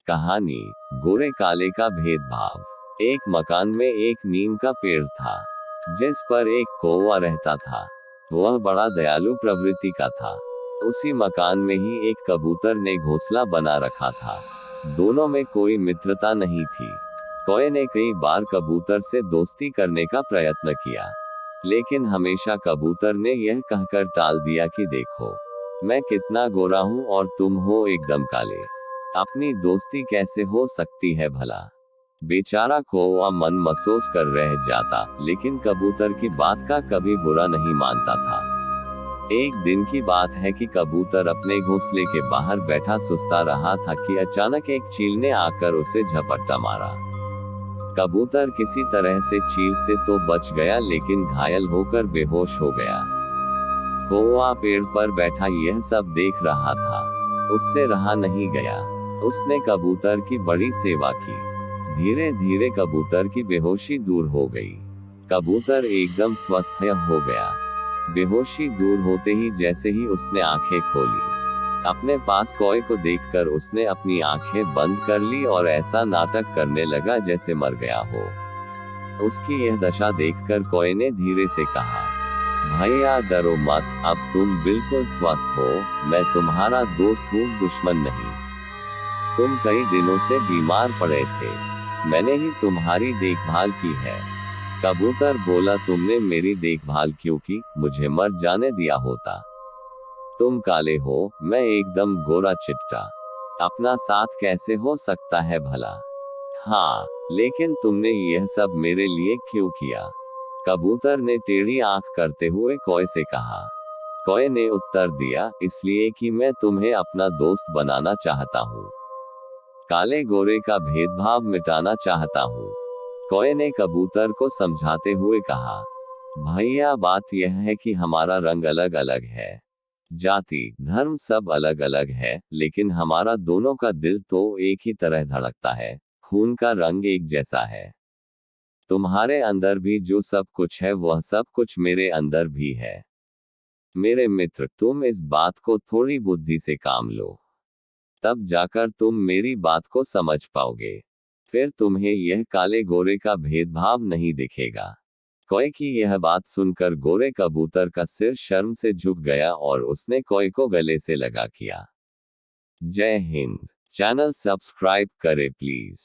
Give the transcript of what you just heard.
कहानी गोरे काले का भेदभाव। एक मकान में एक नीम का पेड़ था जिस पर एक कौवा रहता था। वह बड़ा दयालु प्रवृत्ति का था। उसी मकान में ही एक कबूतर ने घोंसला बना रखा था। दोनों में कोई मित्रता नहीं थी। कौवे ने कई बार कबूतर से दोस्ती करने का प्रयत्न किया, लेकिन हमेशा कबूतर ने यह कहकर टाल दिया कि देखो, मैं कितना गोरा हूँ और तुम हो एकदम काले। अपनी दोस्ती कैसे हो सकती है भला। बेचारा कौवा मन महसूस कर रह जाता, लेकिन कबूतर की बात का कभी बुरा नहीं मानता था। एक दिन की बात है कि कबूतर अपने घोंसले के बाहर बैठा सुस्ता रहा था कि अचानक एक चील ने आकर उसे झपट्टा मारा। कबूतर किसी तरह से चील से तो बच गया, लेकिन घायल होकर बेहोश हो गया। कौवा पेड़ पर बैठा यह सब देख रहा था। उससे रहा नहीं गया। उसने कबूतर की बड़ी सेवा की। धीरे धीरे कबूतर की बेहोशी दूर हो गई। कबूतर एकदम स्वस्थ हो गया। बेहोशी दूर होते ही जैसे ही उसने आंखें खोली, अपने पास कौवे को देखकर उसने अपनी आंखें बंद कर ली और ऐसा नाटक करने लगा जैसे मर गया हो। उसकी यह दशा देखकर कौवे ने धीरे से कहा, भैया डरो मत, अब तुम बिल्कुल स्वस्थ हो। मैं तुम्हारा दोस्त हूँ, दुश्मन नहीं। तुम कई दिनों से बीमार पड़े थे, मैंने ही तुम्हारी देखभाल की है। कबूतर बोला, तुमने मेरी देखभाल क्यों की, मुझे मर जाने दिया होता। तुम काले हो, मैं एकदम गोरा चिट्टा। अपना साथ कैसे हो सकता है भला। हाँ, लेकिन तुमने यह सब मेरे लिए क्यों किया। कबूतर ने टेढ़ी आंख करते हुए कौवे से कहा। कौवे ने उत्तर दिया, इसलिए कि मैं तुम्हें अपना दोस्त बनाना चाहता हूँ। काले गोरे का भेदभाव मिटाना चाहता हूँ। कौवे ने कबूतर को समझाते हुए कहा, भैया बात यह है कि हमारा रंग अलग अलग है, जाति धर्म सब अलग अलग है, लेकिन हमारा दोनों का दिल तो एक ही तरह धड़कता है। खून का रंग एक जैसा है। तुम्हारे अंदर भी जो सब कुछ है वह सब कुछ मेरे अंदर भी है। मेरे मित्र, तुम इस बात को थोड़ी बुद्धि से काम लो, तब जाकर तुम मेरी बात को समझ पाओगे। फिर तुम्हें यह काले गोरे का भेदभाव नहीं दिखेगा। कौवे की यह बात सुनकर गोरे कबूतर का सिर शर्म से झुक गया और उसने कौवे को गले से लगा किया। जय हिंद। चैनल सब्सक्राइब करें प्लीज।